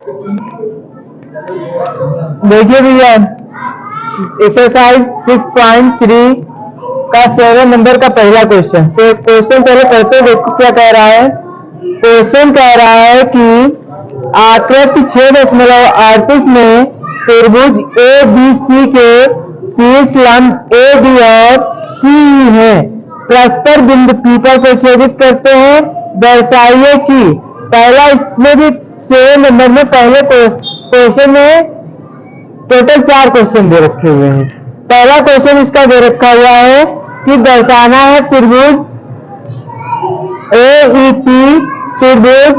देखिए भैया, एक्सरसाइज 6.3 का 7 नंबर का पहला क्वेश्चन से क्वेश्चन पहले पढ़ते देखो क्या कह रहा है। क्वेश्चन कह रहा है कि आकृति 6.38 में त्रिभुज ए बी सी के शीर्ष लंब ए बी और सी है, परस्पर बिंदु पी पर प्रक्षेपित करते हैं। दर्शाइए कि पहला, इसमें भी 7 नंबर में पहले क्वेश्चन में टोटल 4 क्वेश्चन दे रखे हुए हैं। पहला क्वेश्चन इसका दे रखा हुआ है कि दर्शाना है त्रिभुज AEP त्रिभुज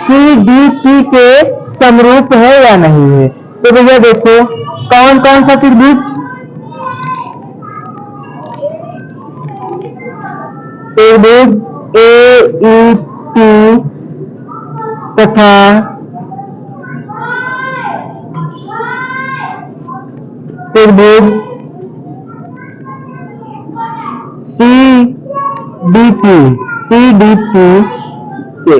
CDP के समरूप है या नहीं है। तो भैया देखो कौन कौन सा त्रिभुज, त्रिभुज AEP तथा त्रिभुज CDP से।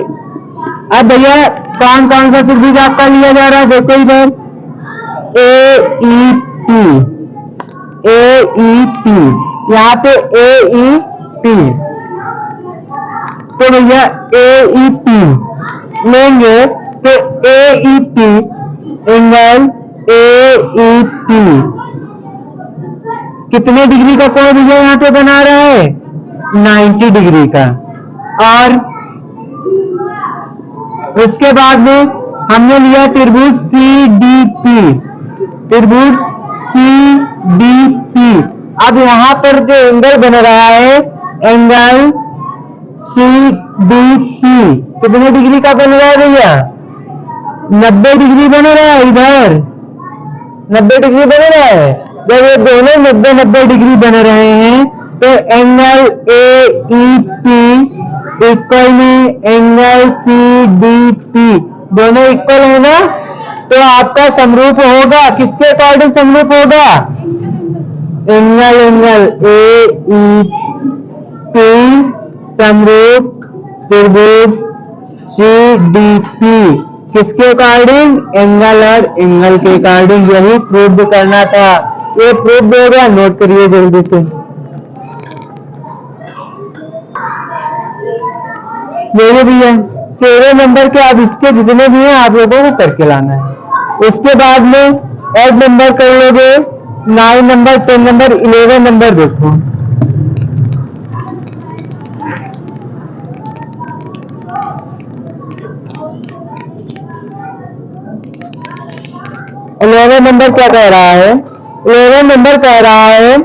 अब भैया कौन कौन सा त्रिभुज आपका लिया जा रहा है, देखो इधर AEP, यहाँ पे AEP, तो भैया AEP लेंगे तो AEP एंगल AEP कितने डिग्री का कोण भैया यहाँ पे बना रहा है, 90 डिग्री का। और उसके बाद में हमने लिया त्रिभुज CDP, त्रिभुज CDP। अब यहाँ पर जो एंगल बन रहा है एंगल CDP कितने डिग्री का बन रहा है भैया, 90 डिग्री बन रहा है। इधर 90 डिग्री बन रहा है। जब ये दोनों 90 डिग्री बन रहे हैं तो एंगल AEP इक्वल में एंगल CDP दोनों इक्वल है ना, तो आपका समरूप होगा। किसके अकॉर्डिंग समरूप होगा, एंगल AEP समरूप त्रिभुज CDP किसके अकॉर्डिंग, एंगल और एंगल के अकॉर्डिंग। यही प्रूव करना था, ये प्रूव हो गया। नोट करिए जल्दी से। मेरे भैया 7 नंबर के अब इसके जितने भी हैं आप लोगों को करके लाना है। उसके बाद में 8 नंबर कर लोगे, 9 नंबर, 10 नंबर, 11 नंबर देखो। इलेवन नंबर क्या कह रहा है, 11 नंबर कह रहा है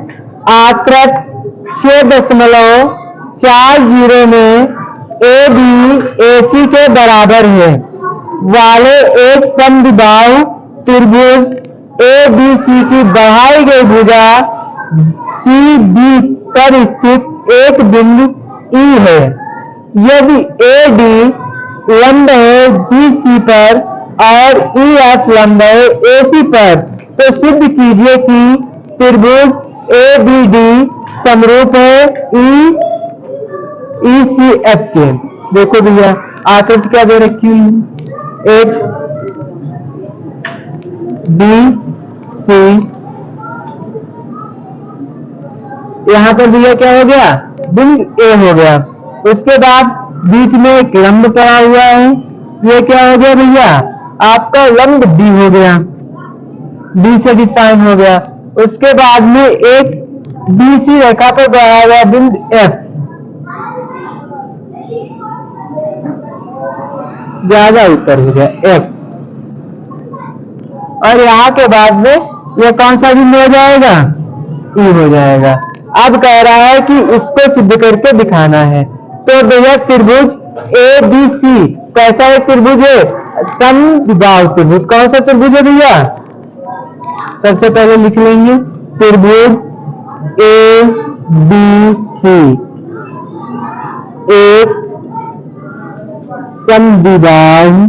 आकृति 6.40 में AB AC के बराबर है वाले एक समद्विबाहु त्रिभुज ABC की बढ़ाई गई भुजा CB पर स्थित एक बिंदु E है। यदि AD लंब है BC पर और EF लंब है AC पर, तो सिद्ध कीजिए कि त्रिभुज ABD समरूप है ECF के। देखो भैया आकृति क्या दे रखी हुई है, एक BC, यहां पर भैया क्या हो गया, बिंदु A हो गया। उसके बाद बीच में एक लंब पड़ा हुआ है, ये क्या हो गया भैया, आपका लंब D हो गया, D से डिफाइन हो गया। उसके बाद में एक BC रेखा पर गया हुआ बिंदु F, ज्यादा ऊपर हो गया F, और यहाँ के बाद में ये कौन सा बिंदु हो जाएगा, E हो जाएगा। अब कह रहा है कि इसको सिद्ध करके दिखाना है। तो भैया त्रिभुज ABC कैसा एक त्रिभुज है, समद्विबाहु त्रिभुज। कौन सा त्रिभुज है भैया, सबसे पहले लिख लेंगे त्रिभुज ABC एक समद्विबाहु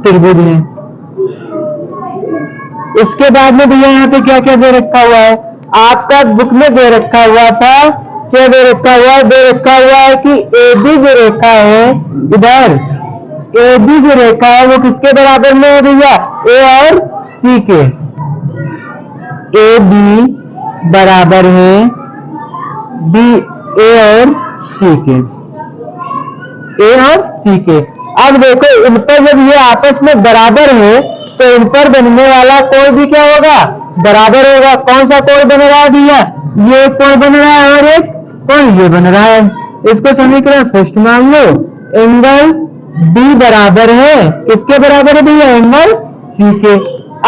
त्रिभुज है। इसके बाद में भैया यहाँ पे क्या क्या दे रखा हुआ है, आपका बुक में दे रखा हुआ था, क्या दे रखा हुआ है? दे रखा हुआ है कि ए बी जो रेखा है, इधर ए बी जो रेखा है वो किसके बराबर में है भैया? ए और सी के। ए बी बराबर है बी ए और सी के, ए और सी के। अब देखो इन पर जब ये आपस में बराबर है तो इन पर बनने वाला कोण भी क्या होगा? बराबर होगा। कौन सा कोण बन रहा है भैया? ये कोण बन रहा है और एक कोण ये बन रहा है। इसको समीकरण फर्स्ट मान लो, एंगल बी बराबर है किसके बराबर है भैया? एंगल सी के।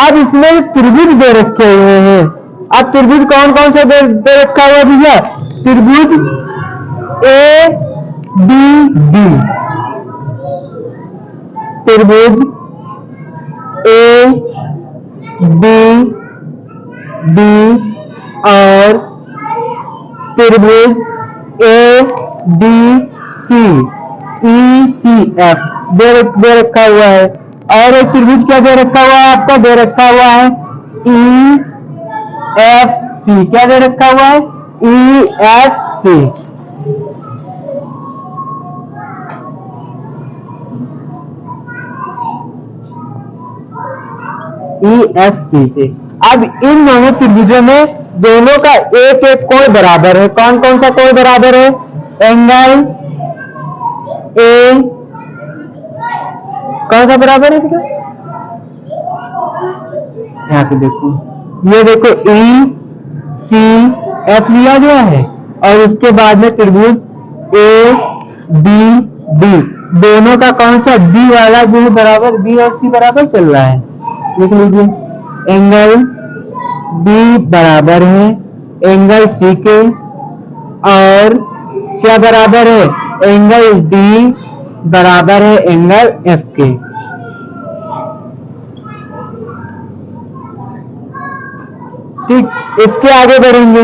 अब इसमें त्रिभुज दे रखे हुए हैं। अब त्रिभुज कौन कौन सा दे रखा हुआ भैया? त्रिभुज ए बी डी, त्रिभुज ए बी डी और त्रिभुज A D C E C F दे रखा हुआ है। और एक त्रिभुज क्या दे रखा हुआ है आपका? दे रखा हुआ है ई एफ सी। क्या दे रखा हुआ है? ई एफ सी। EFC से। अब इन दोनों त्रिभुजों में दोनों का एक एक कोण बराबर है। कौन कौन सा कोण बराबर है? एंगल ए कौन सा बराबर है बेटा? यहाँ पे देखो, ये देखो ई सी एफ लिया गया है और उसके बाद में त्रिभुज ए बी डी, दोनों का कौन सा? बी वाला जो है बराबर, बी और सी बराबर चल रहा है। लिख लीजिए, एंगल बी बराबर है एंगल सी के और क्या बराबर है? एंगल डी बराबर है एंगल एफ के। ठीक, इसके आगे बढ़ेंगे,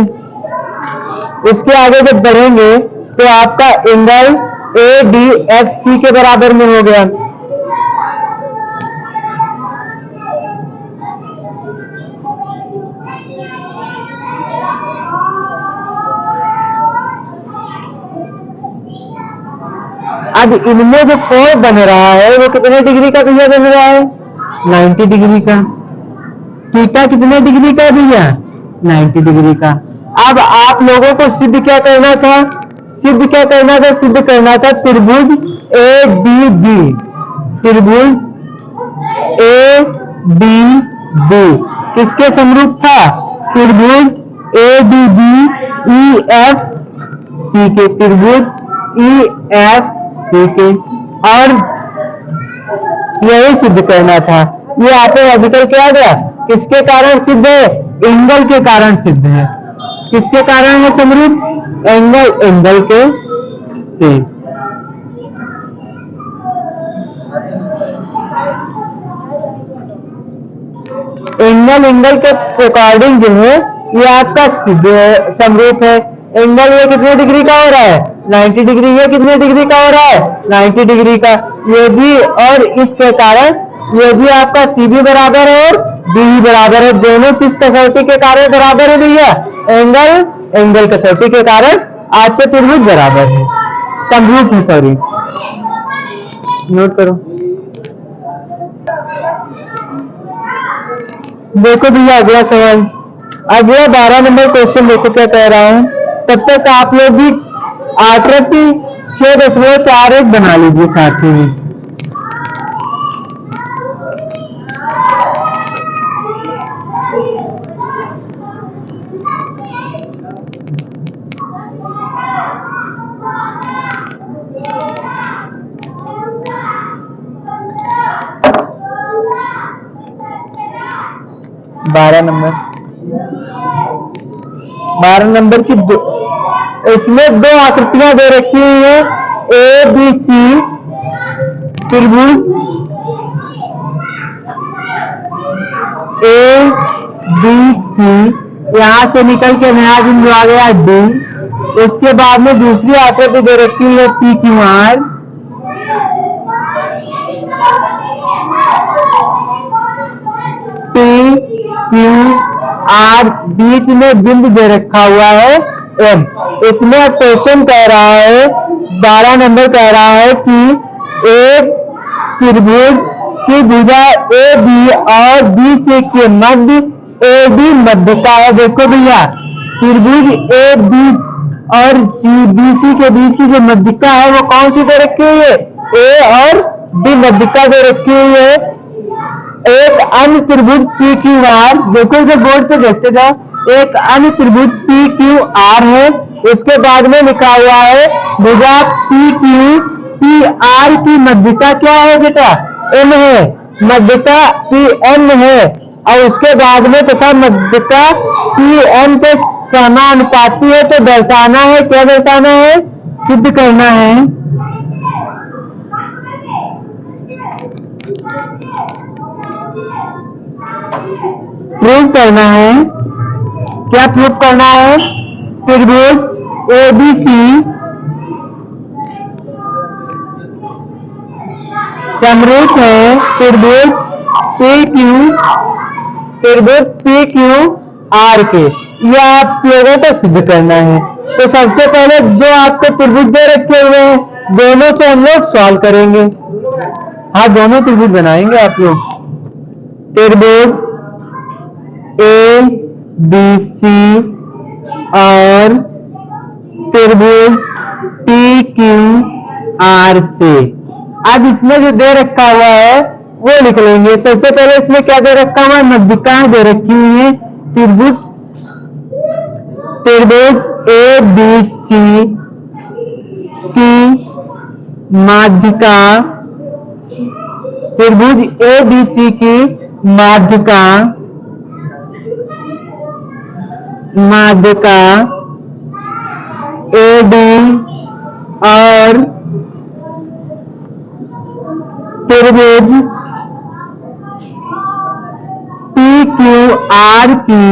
इसके आगे जब बढ़ेंगे तो आपका angle A D F C के बराबर में हो गया। अब इनमें जो कोण बन रहा है वो कितने डिग्री का भैया बन रहा है? 90 डिग्री का। थीटा कितने डिग्री का भैया? 90 डिग्री का। अब आप लोगों को सिद्ध क्या करना था? सिद्ध क्या करना था? सिद्ध करना था त्रिभुज ए डी बी, त्रिभुज ए डी बी किसके समरूप था? त्रिभुज A D B E F C के, त्रिभुज ई एफ सी के। और यही सिद्ध करना था। ये ऑटोमेटिकल क्या गया? किसके कारण सिद्ध है? एंगल के कारण सिद्ध है। किसके कारण है समरूप? एंगल, एंगल के से। एंगल, एंगल के अकॉर्डिंग जो है ये आपका सिद्ध समरूप है। एंगल ये कितने डिग्री का हो रहा है? 90 डिग्री। ये कितने डिग्री का हो रहा है? 90 डिग्री का। ये भी, और इसके कारण ये भी आपका सी भी बराबर है और बी भी बराबर है। दोनों किस कसौटी के कारण बराबर है भैया? एंगल, एंगल कसौटी के कारण आपके त्रिभुज बराबर है, समरूप है। सॉरी, नोट करो। देखो भैया अगला सवाल, अगला 12 नंबर क्वेश्चन देखो क्या कह रहा है। तब तक आप लोग भी आकृति 6.41 बना लीजिए साथ ही में। बारह नंबर की इसमें दो आकृतियां दे रखी हुई है। ए बी सी त्रिभुज ए बी सी, यहां से निकल के नया बिंदु आ गया डी। उसके बाद में दूसरी आकृति दे रखी हुई है P Q R, P Q R, बीच में बिंदु दे रखा हुआ है एम। इसमें अब क्वेश्चन कह रहा है 12 नंबर कह रहा है कि एक त्रिभुज की भुजा ए बी और बी सी के मध्य ए डी मध्यिका है। देखो भैया त्रिभुज ए बी और सी बी सी के बीच की जो मध्यिका है वो कौन सी दे रखी हुई है, ए और डी मध्यिका दे रखी हुई है। एक अन्य त्रिभुज पी क्यू आर, देखो इधर बोर्ड पे देखते जाओ, एक अन्य त्रिभुज पी क्यू आर है, उसके बाद में लिखा हुआ है भुजा पी क्यू पी आर की मध्यिका क्या है बेटा, एम है, मध्यिका पी एम है, और उसके बाद में तथा मध्यिका पी एम के समानुपाती है। तो दर्शाना है, क्या दर्शाना है, सिद्ध करना है प्रूव करना है। क्या प्रूव करना है, त्रिभुज एबीसी समरूप है त्रिभुज पी क्यू आर के, यह आप लोगों को सिद्ध करना है। तो सबसे पहले जो आपको त्रिभुज दे रखे हुए हैं दोनों से हम लोग सॉल्व करेंगे। हाँ दोनों त्रिभुज बनाएंगे आप लोग। त्रिभुज ए बी सी और त्रिभुज पी क्यू आर से। अब इसमें जो दे रखा हुआ है वो लिख लेंगे। सबसे पहले इसमें क्या दे रखा हुआ है, मध्यिकाएं दे रखी हुई है। त्रिभुज ए बी सी की माध्यिका, त्रिभुज ए बी सी की माध्यिका ए डी और त्रिभुज पी क्यू आर की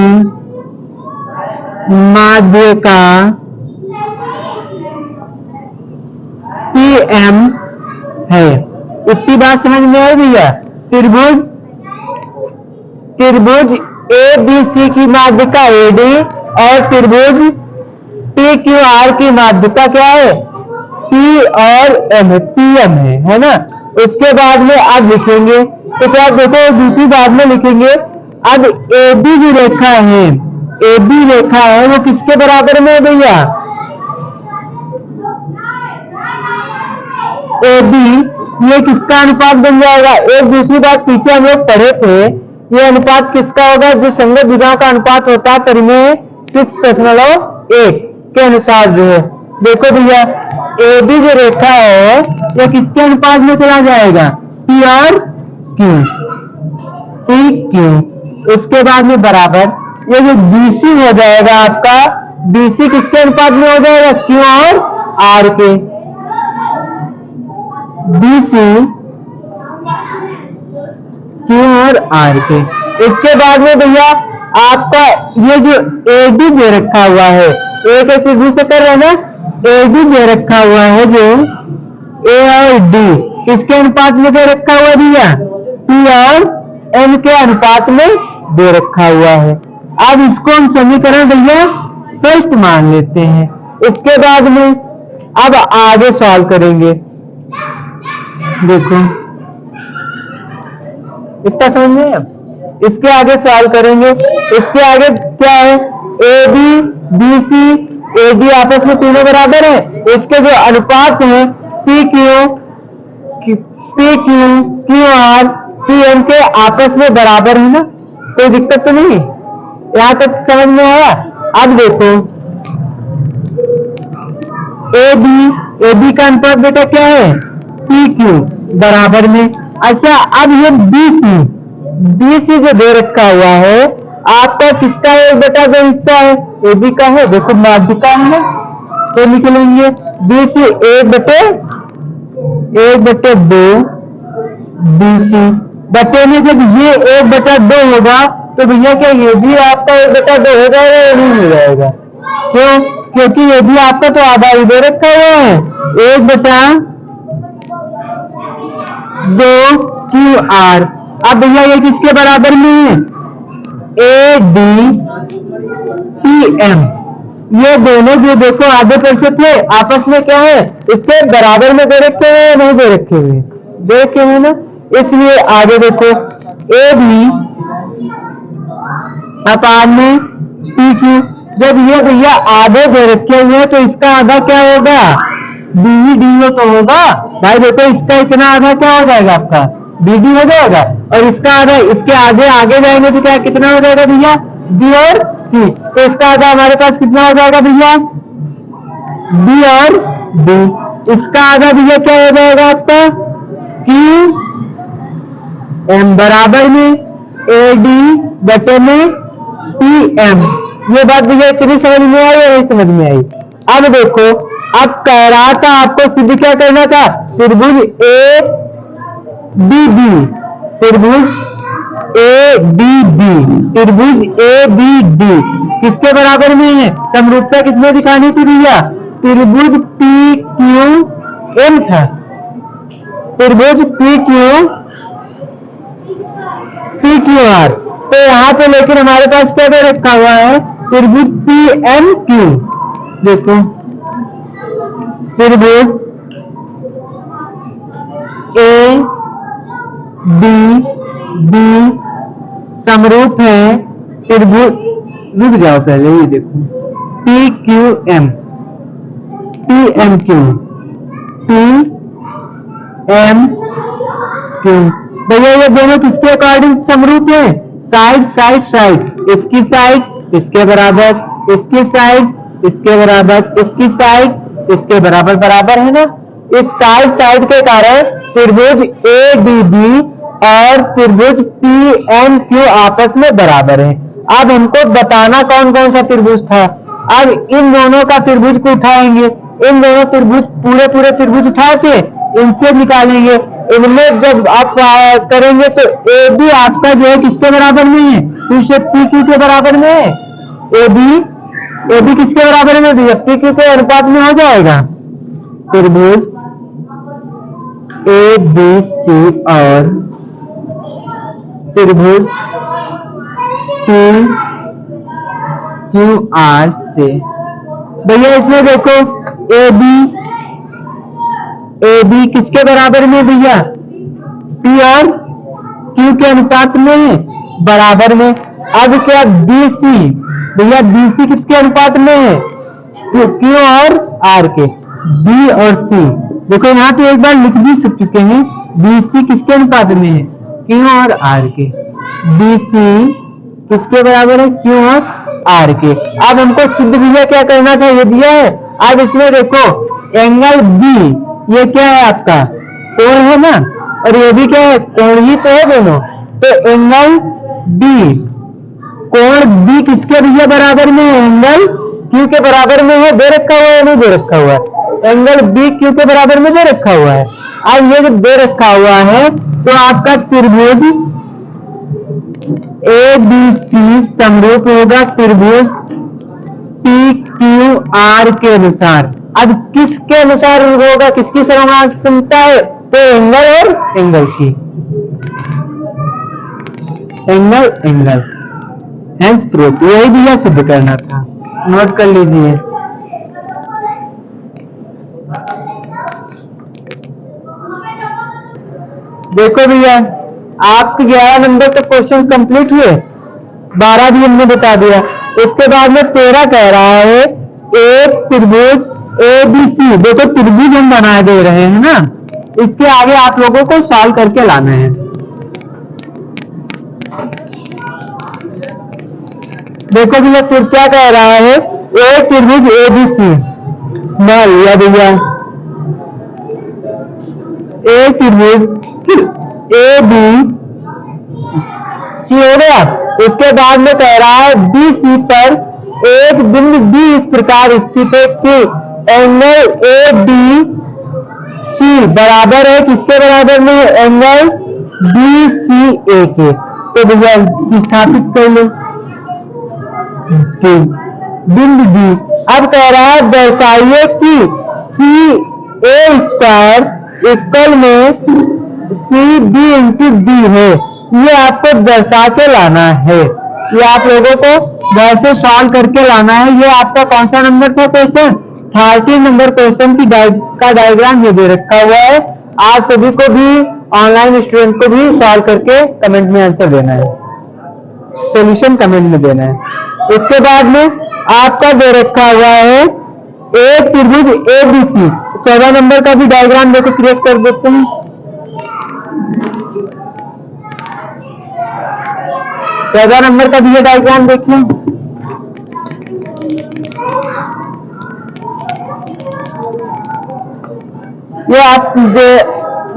माध्यिका पी एम है। इतनी बात समझ में आई भैया। त्रिभुज ए बी सी की माध्यिका ए डी और त्रिभुज पी क्यू आर की माध्यिका क्या है, पी और एम, पी एम है ना। उसके बाद में अब लिखेंगे तो क्या देखो दूसरी बात में लिखेंगे। अब ए बी जो रेखा है, ए बी रेखा है वो किसके बराबर में है भैया, ए बी, ये किसका अनुपात बन जाएगा। एक दूसरी बात पीछे हम लोग पढ़े थे, ये अनुपात किसका होगा, जो संगत भुजाओं का अनुपात होता है परिमेय 6.1 के अनुसार जो है। देखो भैया ए बी जो रेखा है ये किसके अनुपात में चला जाएगा, पी और क्यू, पी क्यू। उसके बाद में बराबर ये जो बीसी हो जाएगा आपका, बीसी किसके अनुपात में हो जाएगा, क्यू और आर के, बीसी क्यू और आर के। इसके बाद में भैया आपका ये जो एडी दे रखा हुआ है, एक एक त्रिभुज से कर रहे हैं ना, एडी दे रखा हुआ है जो ए और डी किसके अनुपात में दे रखा हुआ भैया, पी और एम के अनुपात में दे रखा हुआ है। अब इसको हम समीकरण भैया फर्स्ट मान लेते हैं। इसके बाद में अब आगे सॉल्व करेंगे। देखो इतना समझ में, इसके आगे सॉल्व करेंगे। इसके आगे क्या है, A B B C A D आपस में तीनों बराबर है। इसके जो अनुपात है P Q Q R P M के आपस में बराबर है ना, कोई दिक्कत तो नहीं, यहां तक समझ में आया। अब देखो ए बी का अनुपात बेटा क्या है, पी क्यू बराबर में। अच्छा अब ये बी सी जो दे रखा हुआ है आपका किसका है, 1/2 हिस्सा है, ए बी का है, देखो माध्यिका है ना, तो लिख लेंगे बी सी 1/2 बी सी बटे में जब ये 1/2 होगा तो भैया क्या ये भी आपका 1/2 हो जाएगा या नहीं हो जाएगा, क्यों, क्योंकि ये भी आपका तो आधा ही दे रखा हुआ है, 1/2 क्यू आर। अब भैया ये किसके बराबर में है, ए डी PM, ये दोनों जो देखो आधे पैसे थे आपस में क्या है, इसके बराबर में दे रखे हुए या नहीं दे रखे हुए, दे रखे हुए ना, इसलिए आगे देखो AB अपान में PQ, जब ये भैया आधे दे रखे हुए हैं तो इसका आधा क्या होगा, BD तो होगा भाई। देखो इसका इतना आधा क्या हो जाएगा आपका BD हो जाएगा, और इसका आधा इसके आगे आगे जाएंगे तो क्या कितना हो जाएगा भैया, B और C, तो इसका आधा हमारे पास कितना हो जाएगा भैया, B और D। इसका आधा भैया क्या हो जाएगा आपका QM बराबर में AD बटे में PM। ये बात भैया इतनी समझ में आई या नहीं समझ में आई। अब देखो, अब कह रहा था आपको सिद्ध क्या करना था, त्रिभुज ABB, त्रिभुज ABB, त्रिभुज ABD किसके बराबर में है, समरूपता किसमें दिखानी थी भैया, त्रिभुज PQM था, त्रिभुज PQR। तो यहां पे लेकिन हमारे पास क्या दे रखा हुआ है, त्रिभुज PMQ। देखो त्रिभुज ABB समरूप है त्रिभुज, रुक जाओ पहले ये देखो, PQM PMQ PMQ, भैया ये दोनों किसके अकॉर्डिंग समरूप है, साइड साइड साइड, इसकी साइड इसके बराबर, इसकी साइड इसके बराबर, इसकी साइड इसके बराबर बराबर है ना। इस साइड साइड के कारण त्रिभुज ABB और त्रिभुज PMQ आपस में बराबर है। अब हमको बताना कौन कौन सा त्रिभुज था। अब इन दोनों का त्रिभुज को उठाएंगे, इन दोनों त्रिभुज पूरे पूरे त्रिभुज उठा के इनसे निकालेंगे। इनमें जब आप करेंगे तो AB आपका जो है किसके बराबर में है, तो PQ के बराबर में है। AB किसके बराबर में भी, PQ के अनुपात में हो जाएगा। त्रिभुज ABC और त्रिभुज PQR से भैया इसमें देखो AB किसके बराबर में भैया, P और Q के अनुपात में है, बराबर में। अब क्या BC भैया, BC किसके अनुपात में है, Q और R के, B और C। देखो यहाँ पे एक बार लिख भी चुके हैं, BC किसके अनुपात में है, Q और R के, BC किसके बराबर है, Q और R के। अब हमको सिद्ध भैया क्या करना था, ये दिया है। अब इसमें देखो एंगल B, ये क्या है आपका कोण है ना, और ये भी क्या है कोण ही तो है दोनों। तो एंगल B, कोण B किसके भैया बराबर में है, एंगल Q के बराबर में है, दे रखा हुआ है नहीं दे रखा हुआ है, एंगल B Q के बराबर में दे रखा हुआ है। अब ये जब दे रखा हुआ है तो आपका त्रिभुज ABC समरूप होगा त्रिभुज PQR के अनुसार। अब किसके अनुसार होगा, किसकी समानांतरता है, तो एंगल और एंगल की, एंगल हेंस प्रूफ, यही भैया सिद्ध करना था, नोट कर लीजिए। देखो भैया आपके 11 नंबर के क्वेश्चन कंप्लीट हुए, 12 भी हमने बता दिया। इसके बाद में 13 कह रहा है एक त्रिभुज ABC, देखो त्रिभुज हम बना दे रहे हैं ना, इसके आगे आप लोगों को सॉल्व करके लाना है। देखो भैया क्या कह रहा है, एक त्रिभुज ABC मान लिया भैया, एक त्रिभुज ABC हो गया। उसके बाद में कह रहा है BC पर एक बिंदु B इस प्रकार स्थित है कि एंगल ADC बराबर है किसके बराबर में, एंगल BCA के। तो भैया स्थापित कर लो बिंदु B। अब कह रहा है दर्शाइए कि CA स्क्वायर इक्वल में CB इंटू D है, ये आपको दर्शा के लाना है, ये आप लोगों को वैसे सॉल्व करके लाना है। ये आपका कौन सा नंबर था क्वेश्चन? 13 नंबर क्वेश्चन की का डायग्राम ये दे रखा हुआ है। आप सभी को भी, ऑनलाइन स्टूडेंट को भी सॉल्व करके कमेंट में आंसर देना है, सॉल्यूशन कमेंट में देना है। उसके बाद में आपका दे रखा हुआ है एक त्रिभुज ABC। 14 नंबर का भी डायग्राम देखो क्रिएट कर देते हैं। 14 नंबर का भी ये डायग्राम देखिए। ये आप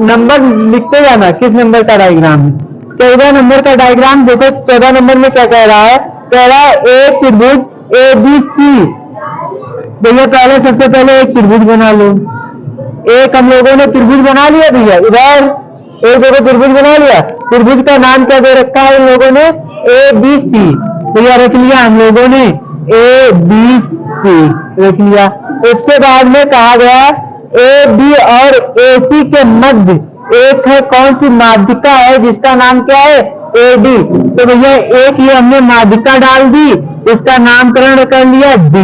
नंबर लिखते जाना किस नंबर का डायग्राम है। 14 नंबर का डायग्राम देखो। 14 नंबर में क्या कह रहा है? कह रहा है एक त्रिभुज ABC। भैया पहले सबसे पहले एक त्रिभुज बना लो। एक हम लोगों ने त्रिभुज बना लिया भैया, इधर एक देखो त्रिभुज बना लिया। त्रिभुज का नाम क्या दे रखा है इन लोगों ने? ABC। भैया रख लिया हम लोगों ने ABC रख लिया। उसके बाद में कहा गया AB और AC के मध्य एक है कौन सी माध्यिका है जिसका नाम क्या है? AD। तो भैया एक ये हमने माध्यिका डाल दी, इसका नामकरण कर लिया D,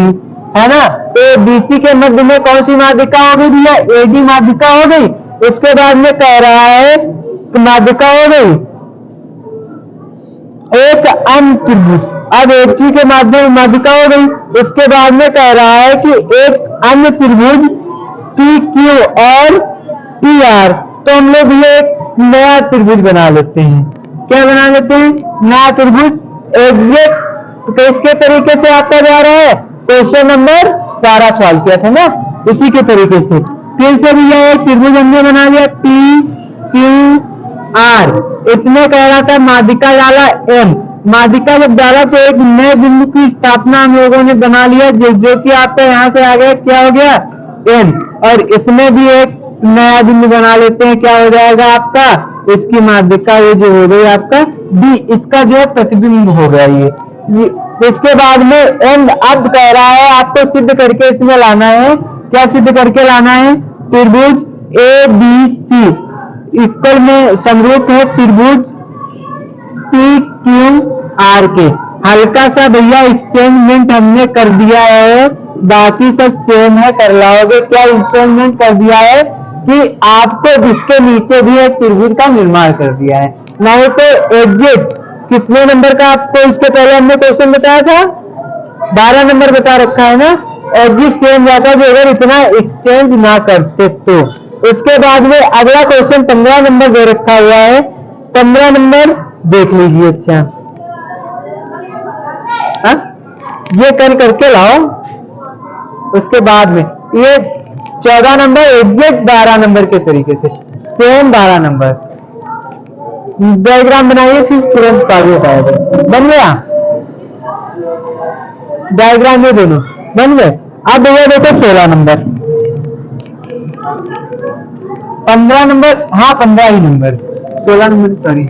है ना। ABC के मध्य में कौन सी माध्यिका हो गई भैया? AD माध्यिका हो गई। उसके बाद में कह रहा है माध्यिका हो गई एक अन्य त्रिभुज। अब AC के माध्यम माध्यिका हो गई। उसके बाद में कह रहा है कि एक अन्य त्रिभुज PQ और PR। तो हम लोग ये एक नया त्रिभुज बना लेते हैं। क्या बना लेते हैं? नया त्रिभुज। एग्जैक्ट किसके तरीके से आपका जा रहा है? क्वेश्चन नंबर 12 सॉल्व किया था ना, इसी के तरीके से फिर से भी यह एक त्रिभुज हमने बना लिया PQR। इसमें कह रहा था माध्यिका डाला M। माध्यिका जब डाला तो एक नए बिंदु की स्थापना हम लोगों ने बना लिया, जो कि आपका यहां से आ गया, क्या हो गया? N। और इसमें भी एक नया बिंदु बना लेते हैं, क्या हो जाएगा आपका? इसकी माध्यिका ये जो हो गई आपका D। इसका जो है प्रतिबिंब हो गया ये। इसके बाद में एंड अब कह रहा है आपको सिद्ध करके इसमें लाना है। क्या सिद्ध करके लाना है? त्रिभुज ABC इक्वल में समरूप है त्रिभुज PQR के। हल्का सा भैया एक्सचेंजमेंट हमने कर दिया है, बाकी सब सेम है, कर लाओगे। क्या एक्सचेंजमेंट कर दिया है कि आपको जिसके नीचे भी एक त्रिभुज का निर्माण कर दिया है। नहीं तो एग्जिट कितने नंबर का आपको इसके पहले हमने क्वेश्चन बताया था? 12 नंबर बता रखा है ना। एग्जिट सेम जाता जो अगर इतना एक्सचेंज ना करते तो। उसके बाद में अगला क्वेश्चन 15 नंबर दे रखा हुआ है। 15 नंबर देख लीजिए। अच्छा हा? ये करके लाओ। उसके बाद में ये 14 नंबर एग्जैक्ट 12 नंबर के तरीके से सेम 12 नंबर डायग्राम बनाइए, फिर तुरंत कार्य पाएगा। बन गया डायग्राम? ये दोनों बन गए। अब भैया देखो 16 नंबर 15 नंबर, हाँ 15 ही number, 16 number sorry.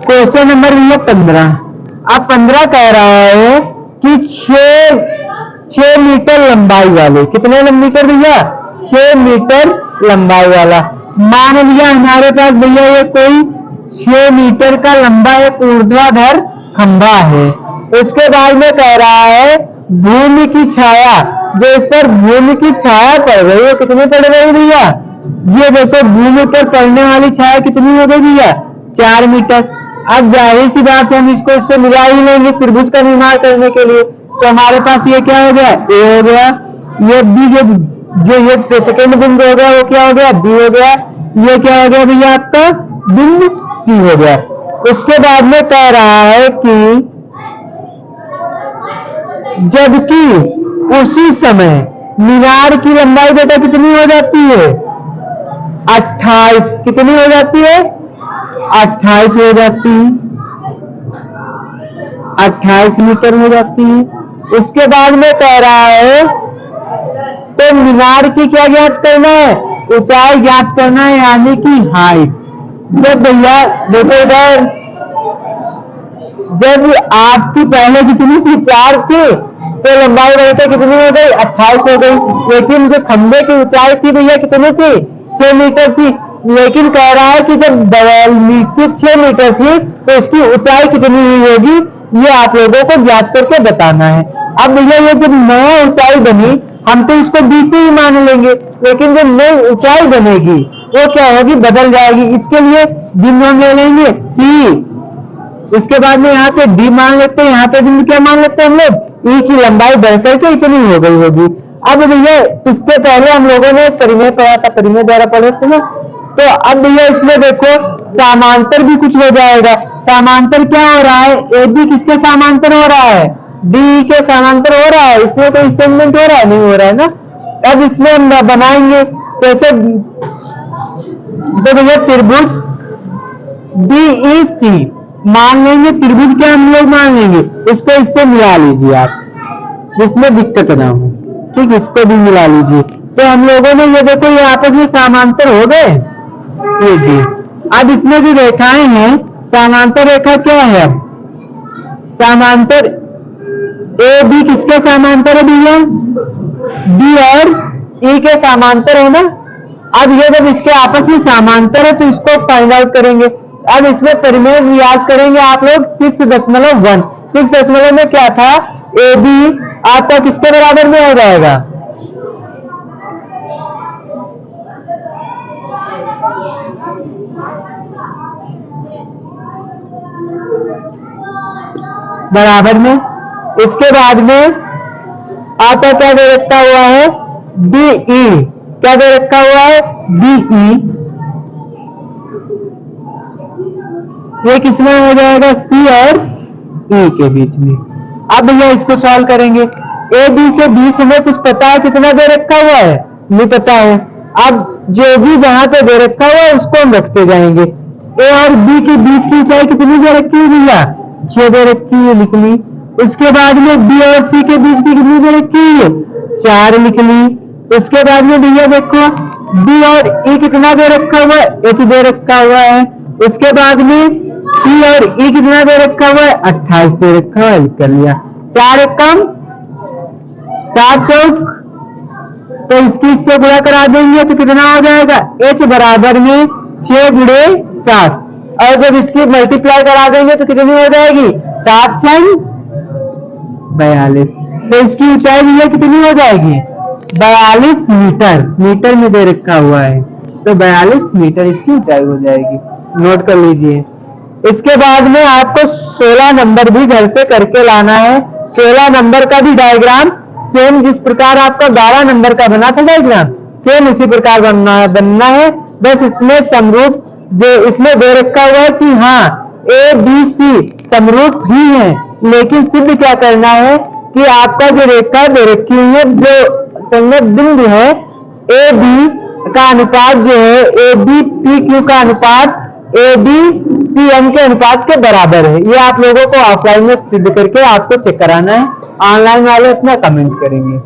Question number भैया 15। अब 15 कह रहा है कि 6 मीटर लंबाई वाले, कितने मीटर भैया? 6 मीटर लंबाई वाला। मान लिया हमारे पास भैया ये कोई 6 मीटर का लंबा एक ऊर्ध्वाधर खंभा है। इसके बाद में कह रहा है भूमि की छाया, जो इस पर भूमि की छाया पड़ रही है, कितनी पड़ रही भैया? ये देखो भूमि पर पड़ने वाली छाया कितनी हो गई भैया? 4 मीटर। अब जाहिर सी बात है हम इसको इससे मिला ही लेंगे त्रिभुज का निर्माण करने के लिए। तो हमारे पास ये क्या हो गया? A हो गया। ये B जो ये सेकेंड बिंदु हो गया वो क्या हो गया? B हो गया। ये क्या हो गया भैया आपका? बिंदु C हो गया। उसके बाद में कह रहा है कि जबकि उसी समय मीनार की लंबाई बेटा कितनी हो जाती है? 28। कितनी हो जाती है? 28 हो जाती है, 28 मीटर हो जाती है। उसके बाद में कह रहा है तो मीनार की क्या ज्ञात करना है? ऊंचाई ज्ञात करना है, यानी कि हाइट। जब भैया देखो इधर, जब आपकी पहले कितनी थी? 4 थी, तो लंबाई बढ़कर कितनी हो गई, 28 हो गई। लेकिन जो खंबे की ऊंचाई थी भैया कितनी थी, 6 मीटर थी। लेकिन कह रहा है कि जब दीवार इसकी 6 मीटर थी तो इसकी ऊंचाई कितनी हुई होगी, ये आप लोगों को ज्ञात करके बताना है। अब भैया ये जब नया ऊंचाई बनी, हम तो इसको बी से ही मान लेंगे, लेकिन जो नई ऊंचाई बनेगी वो क्या होगी, बदल जाएगी। इसके लिए बिंदु हम ले लेंगे सी, इसके बाद में यहाँ पे डी मान लेते हैं, यहाँ पे बिंदु क्या मान लेते हैं हम लोग, ई की लंबाई बढ़कर के इतनी हो गई होगी। अब भैया इसके पहले हम लोगों ने परिमेय पढ़ा था, परिमेय द्वारा पढ़े थे ना, तो अब भैया इसमें देखो समांतर भी कुछ हो जाएगा। समांतर क्या हो रहा है, ए बी किसके समांतर हो रहा है, डी के समांतर हो रहा है, इसमें कोई सेगमेंट हो रहा है, नहीं हो रहा है ना। अब इसमें हम बनाएंगे कैसे, तो भैया त्रिभुज DEC मान लेंगे, त्रिभुज क्या हम लोग मान लेंगे, इसको इससे मिला लीजिए आप, जिसमें दिक्कत ना हो, ठीक, इसको भी मिला लीजिए। तो हम लोगों ने ये देखो ये आपस में समांतर हो गए, ये जी। अब इसमें जो रेखाएं हैं, समांतर रेखा क्या है, अब समांतर ए बी किसके समांतर है भैया, बी और ई के समांतर है ना। अब ये जब इसके आपस में समांतर है तो इसको फाइंड आउट करेंगे। अब इसमें परिमेय याद करेंगे आप लोग 6.1, 6 में क्या था, ए बी आपका किसके बराबर में हो जाएगा, बराबर में। इसके बाद में आपका क्या दे रखा हुआ है, DE, क्या दे रखा हुआ है, DE, ये किसमें हो जाएगा, C और E के बीच में। अब भैया इसको सॉल्व करेंगे, ए बी के बीच में कुछ पता है कितना दे रखा हुआ है, नहीं पता है। अब जो भी जहां पे दे रखा हुआ है उसको हम रखते जाएंगे। ए और बी के बीच की ऊंचाई कितनी दे रखी है भैया, 6 दे रखी है, लिख ली। उसके बाद में बी और सी के बीच की कितनी दे रखी है, 4 लिख ली। उसके बाद में भैया देखो बी और ई कितना दे रखा हुआ है, H दे रखा हुआ है। उसके बाद में सी और ई कितना दे रखा हुआ है, 28 दे रखा हुआ है, लिख कर लिया। 4 कम 7 चौक, तो इसकी इससे गुणा करा देंगे तो कितना हो जाएगा, H बराबर में 6 गुणे 7, और जब इसकी मल्टीप्लाई करा देंगे तो कितनी हो जाएगी, 7 6 42। तो इसकी ऊंचाई भैया कितनी हो जाएगी, 42 मीटर, मीटर में दे रखा हुआ है, तो 42 मीटर इसकी ऊंचाई हो जाएगी, नोट कर लीजिए। इसके बाद में आपको 16 नंबर भी घर से करके लाना है। 16 नंबर का भी डायग्राम सेम जिस प्रकार आपका 12 नंबर का बना था डायग्राम, सेम उसी प्रकार बनना है। बस इसमें समरूप जो इसमें दे रखा हुआ है कि हाँ ए बी सी समरूप ही है, लेकिन सिद्ध क्या करना है कि आपका जो रेखा दे रखी हुई है, जो संगत बिंदु है ए बी का अनुपात जो है ए बी पी क्यू का अनुपात ए डी पी एम के अनुपात के बराबर है। ये आप लोगों को ऑफलाइन में सिद्ध करके आपको चेक कराना है, ऑनलाइन वाले अपना कमेंट करेंगे।